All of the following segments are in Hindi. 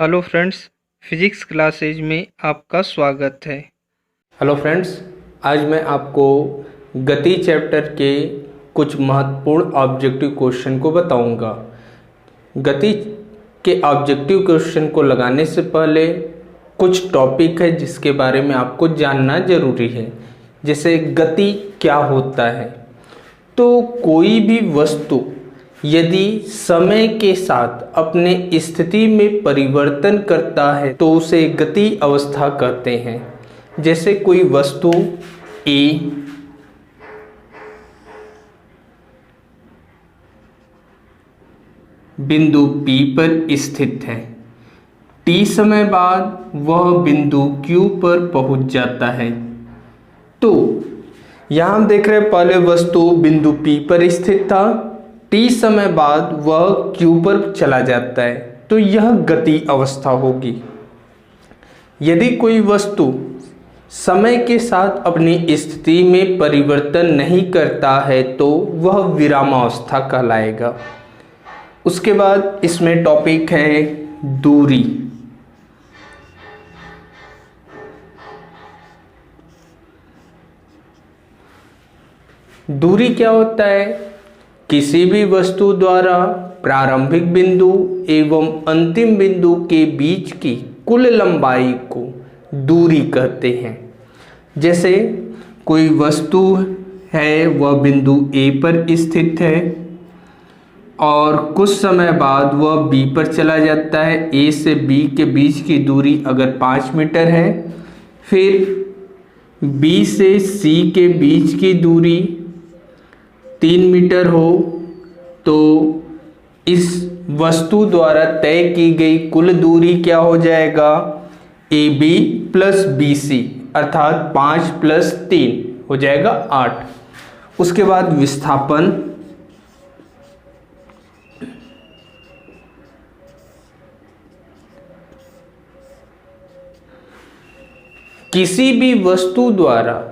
हेलो फ्रेंड्स, फिजिक्स क्लासेज में आपका स्वागत है। हेलो फ्रेंड्स, आज मैं आपको गति चैप्टर के कुछ महत्वपूर्ण ऑब्जेक्टिव क्वेश्चन को बताऊंगा। गति के ऑब्जेक्टिव क्वेश्चन को लगाने से पहले कुछ टॉपिक है जिसके बारे में आपको जानना जरूरी है। जैसे गति क्या होता है। तो कोई भी वस्तु यदि समय के साथ अपने स्थिति में परिवर्तन करता है तो उसे गति अवस्था कहते हैं। जैसे कोई वस्तु ए बिंदु P पर स्थित है, T समय बाद वह बिंदु Q पर पहुंच जाता है। तो यहां हम देख रहे हैं पहले वस्तु बिंदु P पर स्थित था, T समय बाद वह Q पर चला जाता है, तो यह गति अवस्था होगी। यदि कोई वस्तु समय के साथ अपनी स्थिति में परिवर्तन नहीं करता है तो वह विरामावस्था कहलाएगा। उसके बाद इसमें टॉपिक है दूरी। दूरी क्या होता है? किसी भी वस्तु द्वारा प्रारंभिक बिंदु एवं अंतिम बिंदु के बीच की कुल लंबाई को दूरी कहते हैं। जैसे कोई वस्तु है, वह बिंदु A पर स्थित है और कुछ समय बाद वह B पर चला जाता है। A से B के बीच की दूरी अगर 5 मीटर है, फिर B से C के बीच की दूरी 3 मीटर हो, तो इस वस्तु द्वारा तय की गई कुल दूरी क्या हो जाएगा? AB प्लस BC अर्थात 5 प्लस 3 हो जाएगा 8। उसके बाद विस्थापन। किसी भी वस्तु द्वारा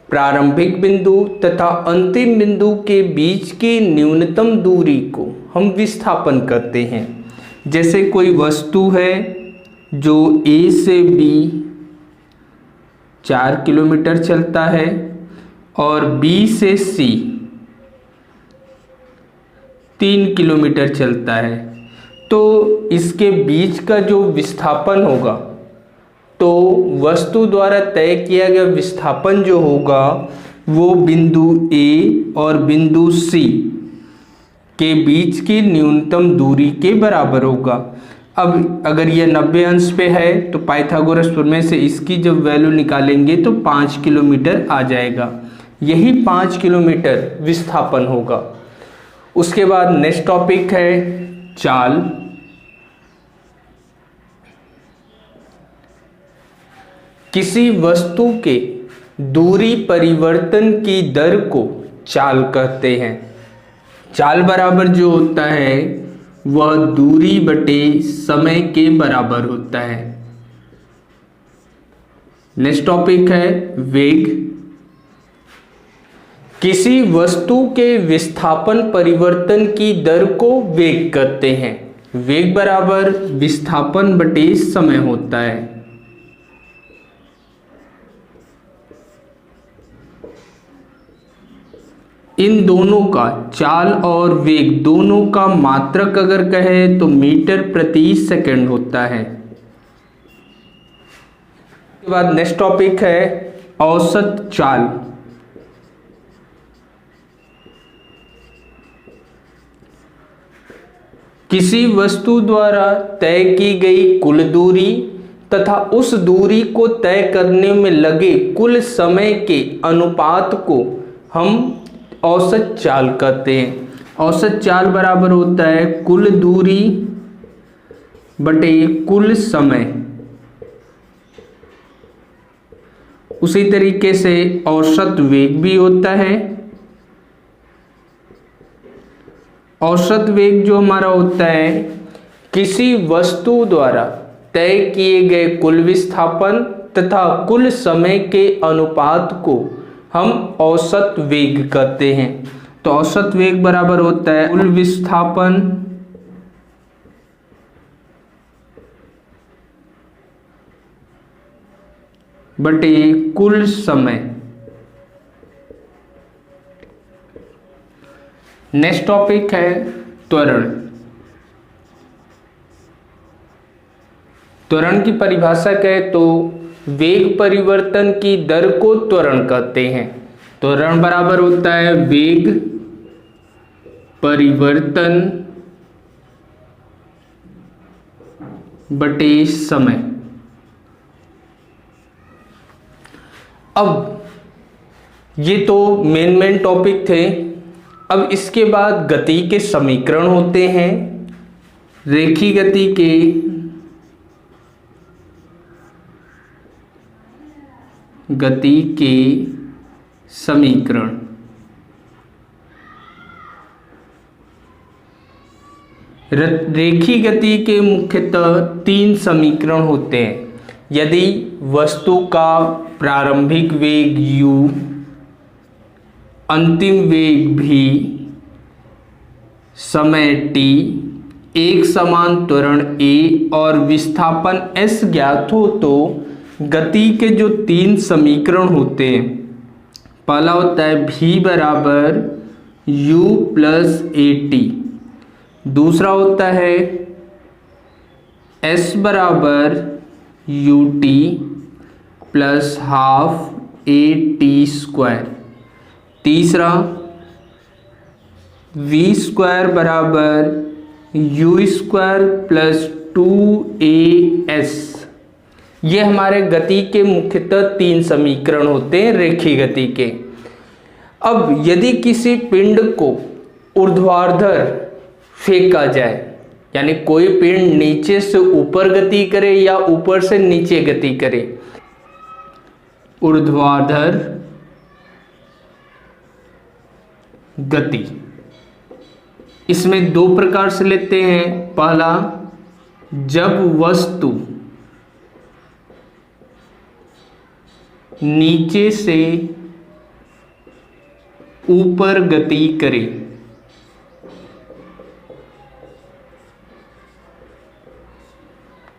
प्रारंभिक बिंदु तथा अंतिम बिंदु के बीच की न्यूनतम दूरी को हम विस्थापन कहते हैं। जैसे कोई वस्तु है जो A से B 4 किलोमीटर चलता है और B से C 3 किलोमीटर चलता है, तो इसके बीच का जो विस्थापन होगा, तो वस्तु द्वारा तय किया गया विस्थापन जो होगा वो बिंदु A और बिंदु C के बीच की न्यूनतम दूरी के बराबर होगा। अब अगर यह 90 अंश पे है तो पाइथागोरस प्रमेय से इसकी जब वैल्यू निकालेंगे तो 5 किलोमीटर आ जाएगा। यही 5 किलोमीटर विस्थापन होगा। उसके बाद नेक्स्ट टॉपिक है चाल। किसी वस्तु के दूरी परिवर्तन की दर को चाल कहते हैं। चाल बराबर जो होता है वह दूरी बटे समय के बराबर होता है। नेक्स्ट टॉपिक है वेग। किसी वस्तु के विस्थापन परिवर्तन की दर को वेग कहते हैं। वेग बराबर विस्थापन बटे समय होता है। इन दोनों का, चाल और वेग दोनों का मात्रक अगर कहे तो मीटर प्रति सेकंड होता है। उसके बाद नेक्स्ट टॉपिक है औसत चाल। किसी वस्तु द्वारा तय की गई कुल दूरी तथा उस दूरी को तय करने में लगे कुल समय के अनुपात को हम औसत चाल कहते हैं। औसत चाल बराबर होता है कुल दूरी बटे कुल समय। उसी तरीके से औसत वेग भी होता है। औसत वेग जो हमारा होता है किसी वस्तु द्वारा तय किए गए कुल विस्थापन तथा कुल समय के अनुपात को हम औसत वेग कहते हैं। तो औसत वेग बराबर होता है कुल विस्थापन बटे कुल समय। नेक्स्ट टॉपिक है त्वरण। त्वरण की परिभाषा कहें तो वेग परिवर्तन की दर को त्वरण कहते हैं। त्वरण बराबर होता है वेग परिवर्तन बटे समय। अब ये तो मेन टॉपिक थे। अब इसके बाद गति के समीकरण होते हैं। रेखीय गति के समीकरण। रेखीय गति के मुख्यतः 3 समीकरण होते हैं। यदि वस्तु का प्रारंभिक वेग u, अंतिम वेग v, समय t, एक समान त्वरण a और विस्थापन s ज्ञात हो तो गति के जो 3 समीकरण होते हैं, पहला होता है v बराबर u प्लस at, दूसरा होता है s बराबर ut plus half at square, तीसरा v स्क्वायर बराबर u स्क्वायर प्लस 2as। ये हमारे गति के मुख्यतः 3 समीकरण होते हैं रेखीय गति के। अब यदि किसी पिंड को ऊर्ध्वाधर फेंका जाए, यानी कोई पिंड नीचे से ऊपर गति करे या ऊपर से नीचे गति करे, ऊर्ध्वाधर गति, इसमें 2 प्रकार से लेते हैं। पहला, जब वस्तु नीचे से ऊपर गति करे,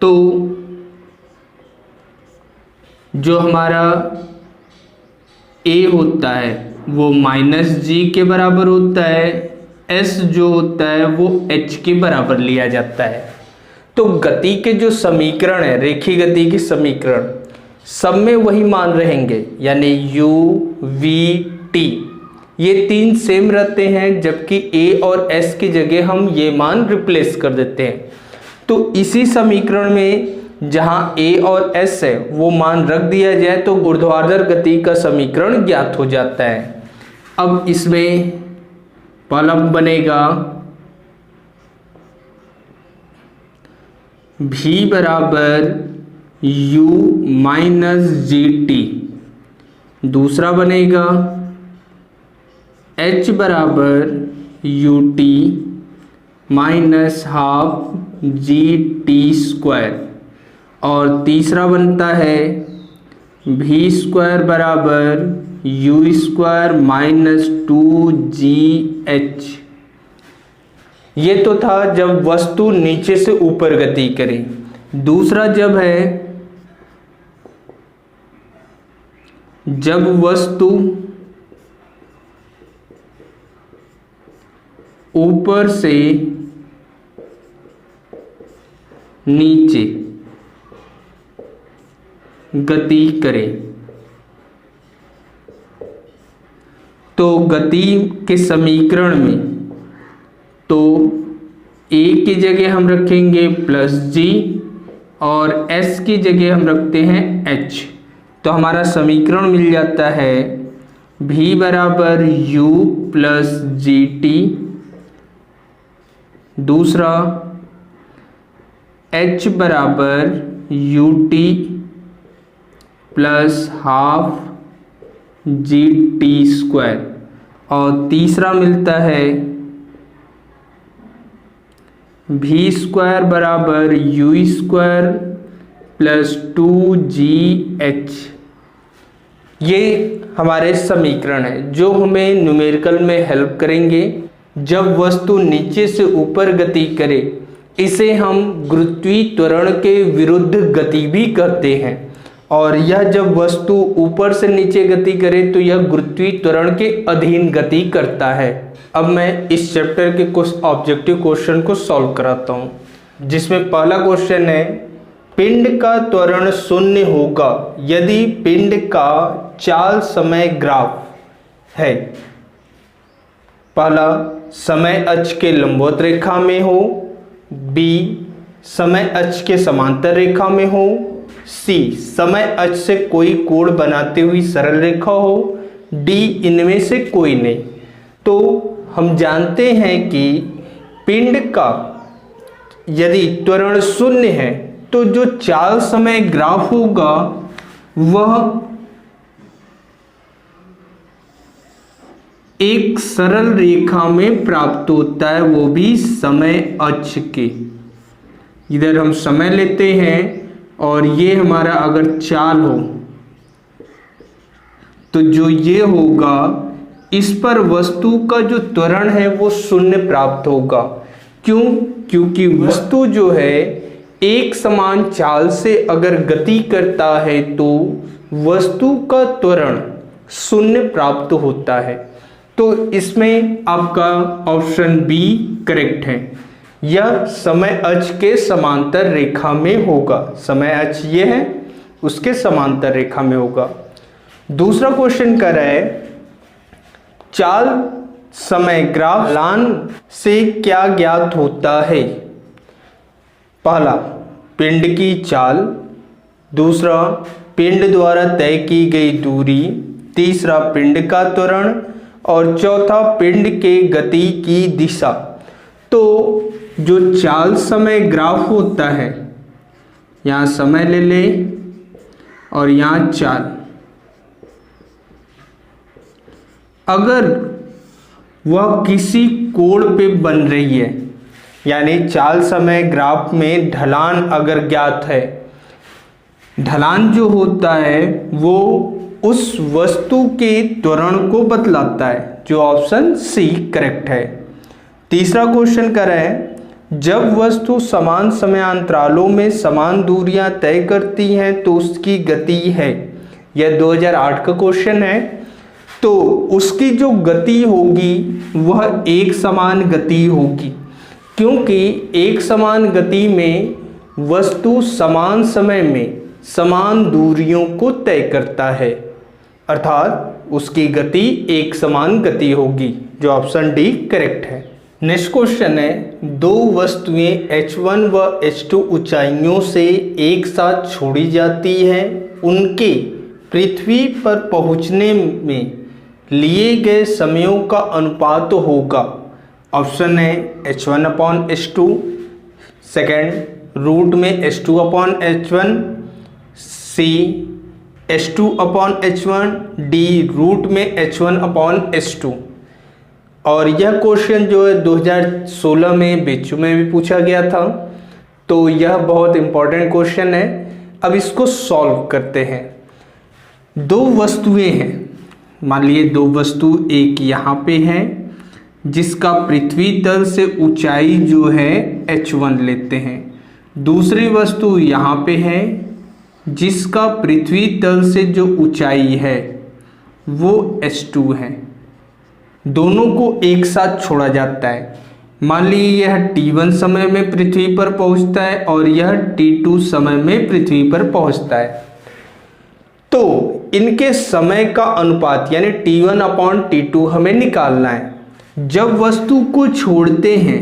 तो जो हमारा a होता है वो -g के बराबर होता है, s जो होता है वो h के बराबर लिया जाता है। तो गति के जो समीकरण है, रेखीय गति के समीकरण, सब में वही मान रहेंगे, यानी u, v, t, ये 3 सेम रहते हैं, जबकि a और s की जगह हम ये मान रिप्लेस कर देते हैं। तो इसी समीकरण में जहां a और s है वो मान रख दिया जाए तो ऊर्ध्वाधर गति का समीकरण ज्ञात हो जाता है। अब इसमें पहला बनेगा v बराबर u माइनस gt, दूसरा बनेगा h बराबर ut minus half gt square, और तीसरा बनता है v स्क्वायर बराबर u स्क्वायर माइनस 2gh। ये तो था जब वस्तु नीचे से ऊपर गति करे। दूसरा जब है जब वस्तु ऊपर से नीचे गति करे, तो गति के समीकरण में तो a की जगह हम रखेंगे प्लस g और s की जगह हम रखते हैं h। तो हमारा समीकरण मिल जाता है v बराबर u प्लस gt, दूसरा h बराबर ut plus half gt square, और तीसरा मिलता है v स्क्वायर बराबर u स्क्वायर प्लस 2gh। ये हमारे समीकरण है जो हमें न्यूमेरिकल में हेल्प करेंगे जब वस्तु नीचे से ऊपर गति करे। इसे हम गुरुत्वीय त्वरण के विरुद्ध गति भी कहते हैं। और यह जब वस्तु ऊपर से नीचे गति करे तो यह गुरुत्वीय त्वरण के अधीन गति करता है। अब मैं इस चैप्टर के कुछ ऑब्जेक्टिव क्वेश्चन को सॉल्व कराता हूँ, जिसमें पहला क्वेश्चन है, पिंड का त्वरण शून्य होगा यदि पिंड का चाल समय ग्राफ है। पहला, समय अक्ष के लंबवत रेखा में हो, बी समय अक्ष के समांतर रेखा में हो, सी समय अक्ष से कोई कोण बनाते हुई सरल रेखा हो, डी इनमें से कोई नहीं। तो हम जानते हैं कि पिंड का यदि त्वरण शून्य है तो जो चाल समय ग्राफ होगा वह एक सरल रेखा में प्राप्त होता है, वो भी समय अक्ष के। इधर हम समय लेते हैं और ये हमारा अगर चाल हो तो जो ये होगा इस पर वस्तु का जो त्वरण है वो शून्य प्राप्त होगा। क्यों? क्योंकि वस्तु जो है एक समान चाल से अगर गति करता है तो वस्तु का त्वरण शून्य प्राप्त होता है। तो इसमें आपका ऑप्शन बी करेक्ट है। यह समय अक्ष के समांतर रेखा में होगा। समय अक्ष ये है, उसके समांतर रेखा में होगा। दूसरा क्वेश्चन कर रहा है, चाल समय ग्राफ ढलान से क्या ज्ञात होता है। पहला, पिंड की चाल, दूसरा पिंड द्वारा तय की गई दूरी, तीसरा पिंड का त्वरण और चौथा पिंड के गति की दिशा। तो जो चाल समय ग्राफ होता है, यहाँ समय ले ले और यहाँ चाल, अगर वह किसी कोण पे बन रही है, यानी चाल समय ग्राफ में ढलान अगर ज्ञात है, ढलान जो होता है वो उस वस्तु के त्वरण को बतलाता है, जो ऑप्शन सी करेक्ट है। तीसरा क्वेश्चन कर रहे हैं, जब वस्तु समान समयांतरालों में समान दूरियां तय करती हैं तो उसकी गति है। यह 2008 का क्वेश्चन है। तो उसकी जो गति होगी वह एक समान गति होगी, क्योंकि एक समान गति में वस्तु समान समय में समान दूरियों को तय करता है, अर्थात उसकी गति एक समान गति होगी, जो ऑप्शन डी करेक्ट है। नेक्स्ट क्वेश्चन है, दो वस्तुएं h1 व h2 ऊंचाइयों से एक साथ छोड़ी जाती हैं, उनके पृथ्वी पर पहुंचने में लिए गए समयों का अनुपात होगा। ऑप्शन है h1/h2, सेकेंड रूट में h2/h1, सी h2/h1, डी रूट में h1/h2। और यह क्वेश्चन जो है 2016 में बीचू में भी पूछा गया था, तो यह बहुत इंपॉर्टेंट क्वेश्चन है। अब इसको सॉल्व करते हैं। दो वस्तुएं हैं, मान लिए दो वस्तु, एक यहाँ पे है जिसका पृथ्वी तल से ऊंचाई जो है h1 लेते हैं, दूसरी वस्तु यहाँ पे है जिसका पृथ्वी तल से जो ऊंचाई है वो h2 है। दोनों को एक साथ छोड़ा जाता है। मान लीजिए यह t1 समय में पृथ्वी पर पहुंचता है और यह t2 समय में पृथ्वी पर पहुंचता है। तो इनके समय का अनुपात यानी t1/t2 हमें निकालना है। जब वस्तु को छोड़ते हैं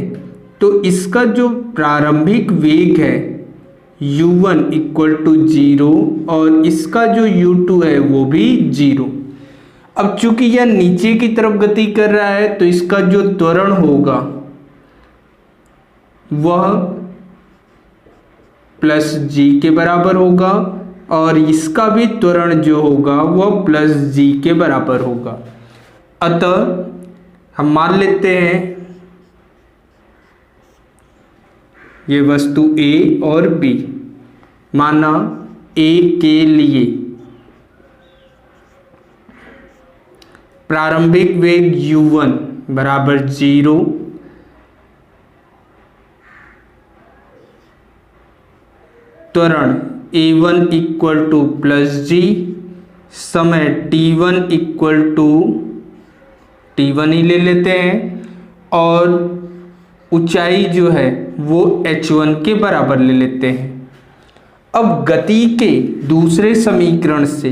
तो इसका जो प्रारंभिक वेग है u1 = 0 और इसका जो u2 है वो भी 0। अब चूंकि यह नीचे की तरफ गति कर रहा है तो इसका जो त्वरण होगा वह +g के बराबर होगा और इसका भी त्वरण जो होगा वह +g के बराबर होगा। अतः हम मान लेते हैं ये वस्तु A और B। माना A के लिए प्रारंभिक वेग u1 = 0, त्वरण A1 इक्वल टू प्लस जी, समय T1 इक्वल टू T1 ही ले लेते हैं, और ऊंचाई जो है वो h1 के बराबर ले लेते हैं। अब गति के दूसरे समीकरण से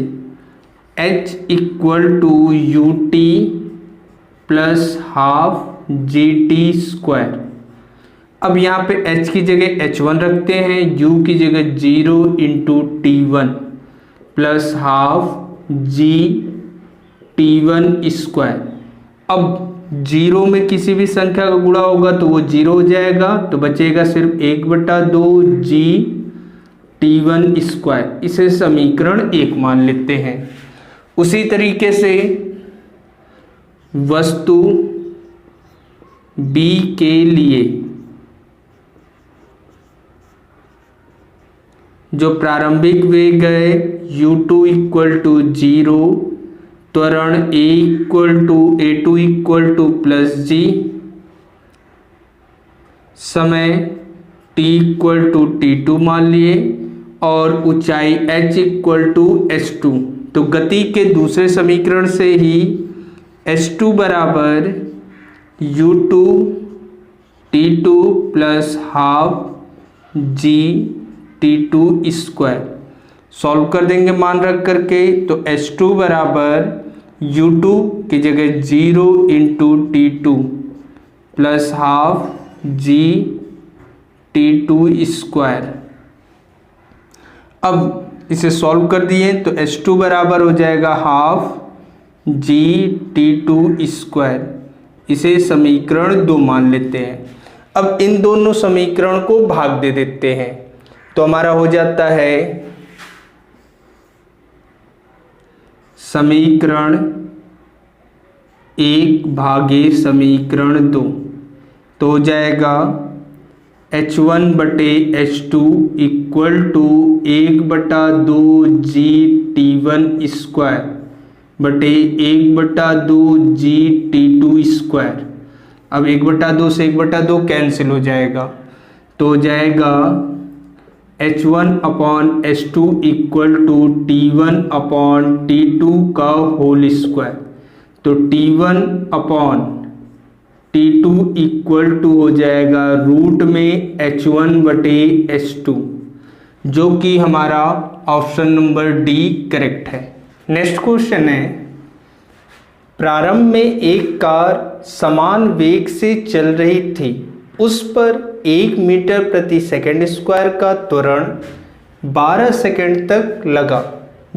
h equal to u t plus half g t square. अब यहाँ पे h की जगह h1 रखते हैं, u की जगह 0 इंटू T1 प्लस हाफ जी T1 स्क्वायर। अब 0 में किसी भी संख्या का गुणा होगा तो वो 0 हो जाएगा, तो बचेगा सिर्फ 1/2 जी T1 स्क्वायर। इसे समीकरण 1 मान लेते हैं। उसी तरीके से वस्तु B के लिए जो प्रारंभिक वेग है u2 इक्वल टू 0, त्वरण A2 इक्वल टू प्लस जी, समय t इक्वल टू T2 मान लिए, और ऊंचाई h इक्वल टू h2। तो गति के दूसरे समीकरण से ही h2 बराबर u2 T2 प्लस हाफ जी T2 स्क्वायर सॉल्व कर देंगे मान रख करके। तो h2 बराबर u2 की जगह 0 इंटू T2 प्लस हाफ जी T2 स्क्वायर। अब इसे सॉल्व कर दिए तो h2 बराबर हो जाएगा हाफ जी T2 स्क्वायर। इसे समीकरण 2 मान लेते हैं। अब इन दोनों समीकरण को भाग दे देते हैं, तो हमारा हो जाता है समीकरण 1 भागे समीकरण 2। तो हो जाएगा h1 बटे h2 equal to 1/2 ji T1 square बटे 1/2 जी T2 स्क्वायर। अब 1/2 से 1/2 कैंसिल हो जाएगा, तो हो जाएगा h1 upon h2 equal to T1 upon T2 का होल स्क्वायर। तो T1 upon T2 equal to हो जाएगा रूट में h1 बटे h2, जो कि हमारा ऑप्शन नंबर डी करेक्ट है। नेक्स्ट क्वेश्चन है, प्रारंभ में एक कार समान वेग से चल रही थी, उस पर 1 मीटर प्रति सेकंड स्क्वायर का त्वरण 12 सेकंड तक लगा,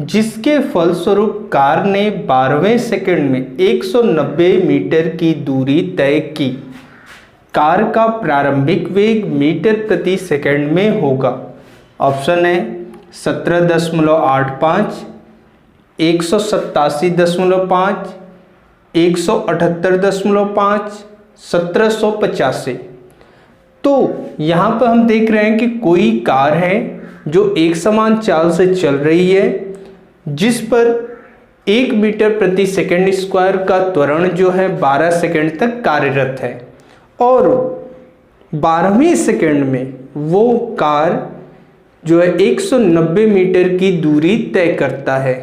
जिसके फलस्वरूप कार ने 12वें सेकंड में 190 मीटर की दूरी तय की। कार का प्रारंभिक वेग मीटर प्रति सेकंड में होगा। ऑप्शन है 17.85, 187.5, 178.5, 1785। तो यहाँ पर हम देख रहे हैं कि कोई कार है जो एक समान चाल से चल रही है, जिस पर 1 मीटर प्रति सेकंड स्क्वायर का त्वरण जो है 12 सेकंड तक कार्यरत है, और 12वें सेकंड में वो कार जो है 190 मीटर की दूरी तय करता है।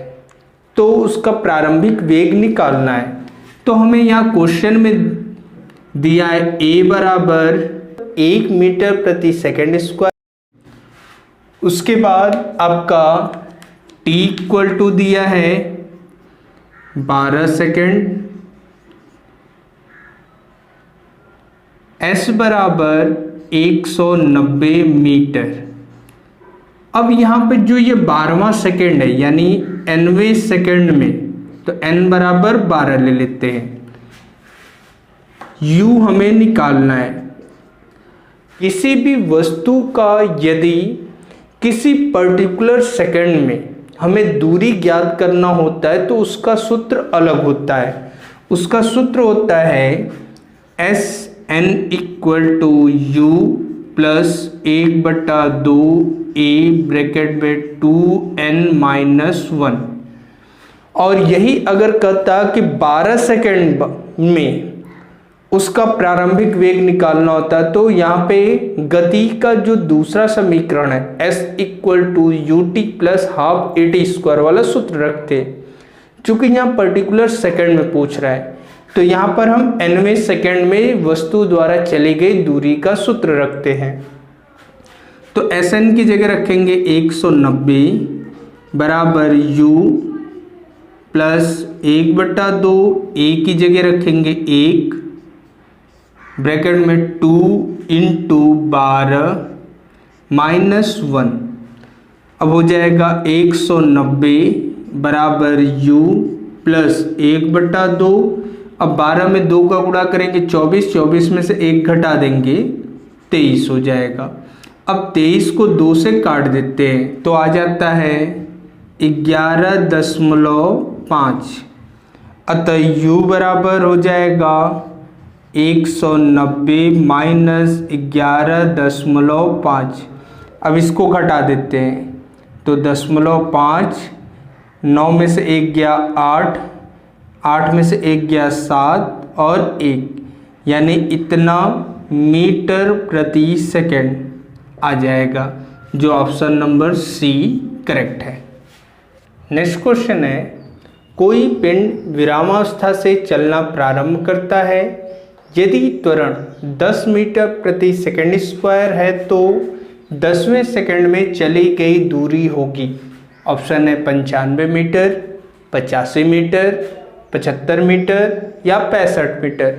तो उसका प्रारंभिक वेग निकालना है। तो हमें यहाँ क्वेश्चन में दिया है a बराबर 1 मीटर प्रति सेकंड स्क्वायर, उसके बाद आपका t इक्वल टू दिया है 12 सेकंड, s बराबर 190 मीटर। अब यहाँ पे जो ये 12वां सेकंड है यानी nवें सेकंड में, तो n बराबर 12 ले लेते हैं। u हमें निकालना है। किसी भी वस्तु का यदि किसी पर्टिकुलर सेकंड में हमें दूरी ज्ञात करना होता है तो उसका सूत्र अलग होता है। उसका सूत्र होता है s n equal to u plus 1/2 a bracket में 2n-1। और यही अगर कहता कि 12 सेकंड में उसका प्रारंभिक वेग निकालना होता है। तो यहाँ पे गति का जो दूसरा समीकरण है s equal to u t plus half a t square वाला सूत्र रखते हैं। चूंकि यहाँ पर्टिकुलर सेकंड में पूछ रहा है तो यहाँ पर हम nवें सेकंड में वस्तु द्वारा चली गई दूरी का सूत्र रखते हैं। तो Sn की जगह रखेंगे 190 बराबर u प्लस 1/2, a की जगह रखेंगे 1 ब्रैकेट में 2 इंटू 12 माइनस 1। अब हो जाएगा 190 बराबर u प्लस 1/2। अब 12 में 2 का गुणा करेंगे 24, 24 में से 1 घटा देंगे 23 हो जाएगा। अब 23 को 2 से काट देते हैं तो आ जाता है 11.5। अतः u बराबर हो जाएगा 190 माइनस 11.5। अब इसको घटा देते हैं तो 0.5, 9 में से 1 गया 8, 8 में से 1 गया 7 और 1, यानी इतना मीटर प्रति सेकंड आ जाएगा, जो ऑप्शन नंबर सी करेक्ट है। नेक्स्ट क्वेश्चन है, कोई पिंड विरामावस्था से चलना प्रारंभ करता है। यदि त्वरण 10 मीटर प्रति सेकंड स्क्वायर है तो 10वें सेकंड में चली गई दूरी होगी। ऑप्शन है 95 मीटर, 85 मीटर, 75 मीटर या 65 मीटर।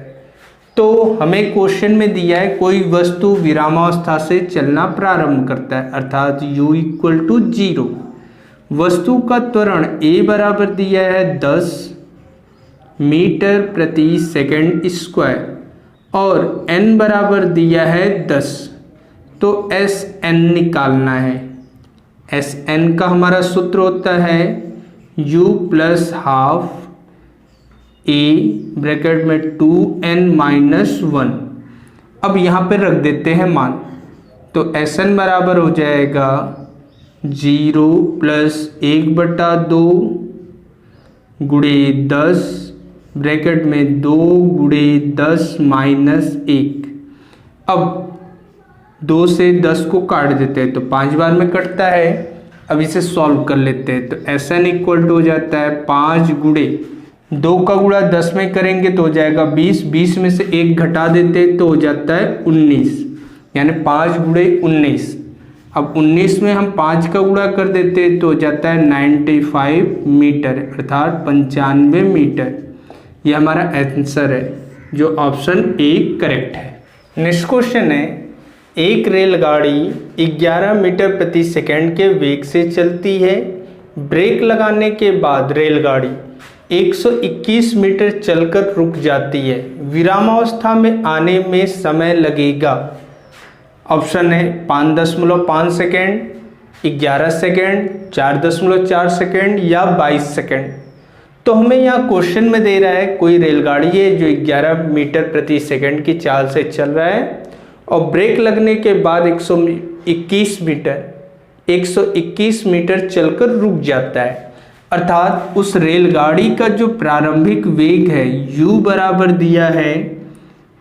तो हमें क्वेश्चन में दिया है कोई वस्तु विरामावस्था से चलना प्रारंभ करता है, अर्थात u इक्वल टू 0। वस्तु का त्वरण a बराबर दिया है 10 मीटर प्रति सेकंड स्क्वायर और n बराबर दिया है 10। तो Sn निकालना है। Sn का हमारा सूत्र होता है u plus half a bracket में 2n माइनस 1। अब यहाँ पे रख देते हैं मान, तो Sn बराबर हो जाएगा 0 प्लस 1/2 गुणे 10 ब्रैकेट में 2 गुणे 10 माइनस 1। अब 2 से 10 को काट देते हैं तो 5 बार में कटता है। अब इसे सॉल्व कर लेते हैं तो Sn इक्वल टू हो जाता है 5 गुणे 2 का गुणा 10 में करेंगे तो हो जाएगा 20, 20 में से 1 घटा देते तो हो जाता है 19, यानी 5 गुणे 19। अब 19 में हम 5 का गुणा कर देते तो हो जाता है 95 मीटर, अर्थात 95 मीटर। ये हमारा आंसर है, जो ऑप्शन ए करेक्ट है। नेक्स्ट क्वेश्चन है, एक रेलगाड़ी 11 मीटर प्रति सेकंड के वेग से चलती है। ब्रेक लगाने के बाद रेलगाड़ी 121 मीटर चलकर रुक जाती है। विरामावस्था में आने में समय लगेगा। ऑप्शन है 5.5 सेकेंड, 11 सेकेंड, 4.4 सेकेंड या 22 सेकेंड। तो हमें यहाँ क्वेश्चन में दे रहा है कोई रेलगाड़ी है जो 11 मीटर प्रति सेकेंड की चाल से चल रहा है और ब्रेक लगने के बाद 121 मीटर चलकर रुक जाता है। अर्थात उस रेलगाड़ी का जो प्रारंभिक वेग है u बराबर दिया है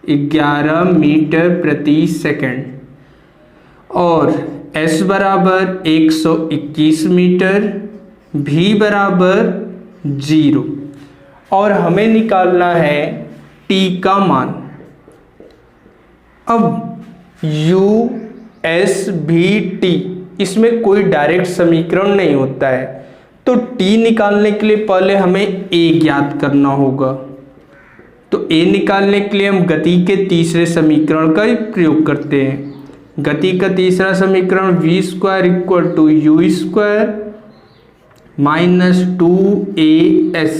11 मीटर प्रति सेकंड और s बराबर 121 मीटर, v बराबर 0 और हमें निकालना है t का मान। अब u s v t इसमें कोई डायरेक्ट समीकरण नहीं होता है, तो t निकालने के लिए पहले हमें a ज्ञात करना होगा। तो a निकालने के लिए हम गति के तीसरे समीकरण का प्रयोग करते हैं। गति का तीसरा समीकरण v square equal to u square minus 2as।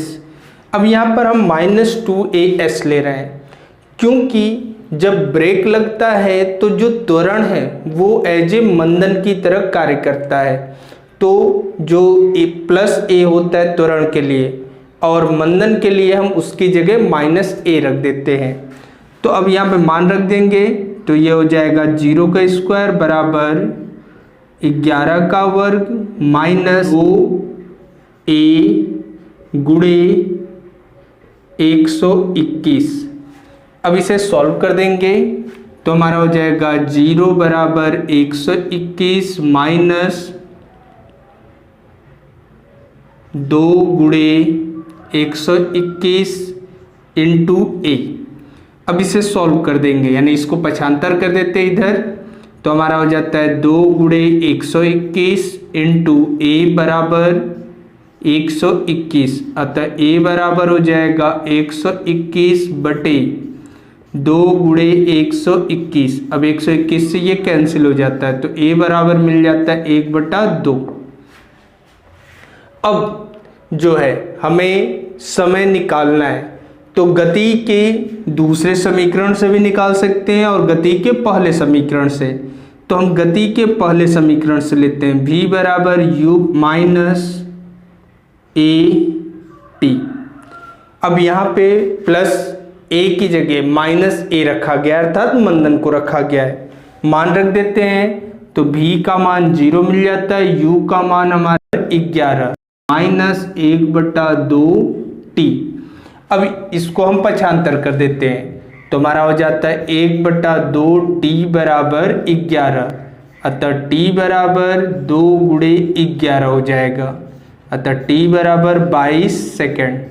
अब यहाँ पर हम माइनस 2as ले रहे हैं क्योंकि जब ब्रेक लगता है तो जो त्वरण है वो एज ए मंदन की तरह कार्य करता है। तो जो प्लस a होता है त्वरण के लिए और मंदन के लिए हम उसकी जगह माइनस a रख देते हैं। तो अब यहाँ पे मान रख देंगे तो ये हो जाएगा 0 का स्क्वायर बराबर 11 का वर्ग माइनस 2a गुणे 121। अब इसे सॉल्व कर देंगे तो हमारा हो जाएगा 0 बराबर 121 माइनस 2 गुणे 121 इंटू ए। अब इसे सॉल्व कर देंगे, यानी इसको पक्षांतर कर देते हैं इधर, तो हमारा हो जाता है 2 गुणे 121 इंटू ए बराबर 121, अतः ए बराबर हो जाएगा 121 बटे 2 गुणे 121। अब 121 से ये कैंसिल हो जाता है, तो ए बराबर मिल जाता है 1/2। अब जो है हमें समय निकालना है, तो गति के दूसरे समीकरण से भी निकाल सकते हैं और गति के पहले समीकरण से। तो हम गति के पहले समीकरण से लेते हैं, v बराबर u माइनस ए टी। अब यहाँ पे प्लस ए की जगह माइनस ए रखा गया, अर्थात मंदन को रखा गया है। मान रख देते हैं तो v का मान 0 मिल जाता है, u का मान हमारा 11 माइनस 1/2 टी। अब इसको हम पक्षांतर कर देते हैं तो हमारा हो जाता है 1/2 टी बराबर 11, अतः टी बराबर 2 गुणे 11 हो जाएगा, अतः टी बराबर 22 सेकेंड।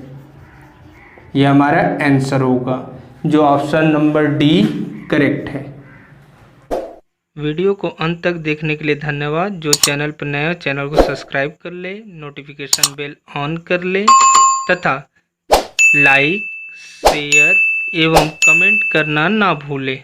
यह हमारा आंसर होगा, जो ऑप्शन नंबर डी करेक्ट है। वीडियो को अंत तक देखने के लिए धन्यवाद। जो चैनल पर नया हो चैनल को सब्सक्राइब कर ले, नोटिफिकेशन बेल ऑन कर ले तथा लाइक, शेयर एवं कमेंट करना ना भूलें।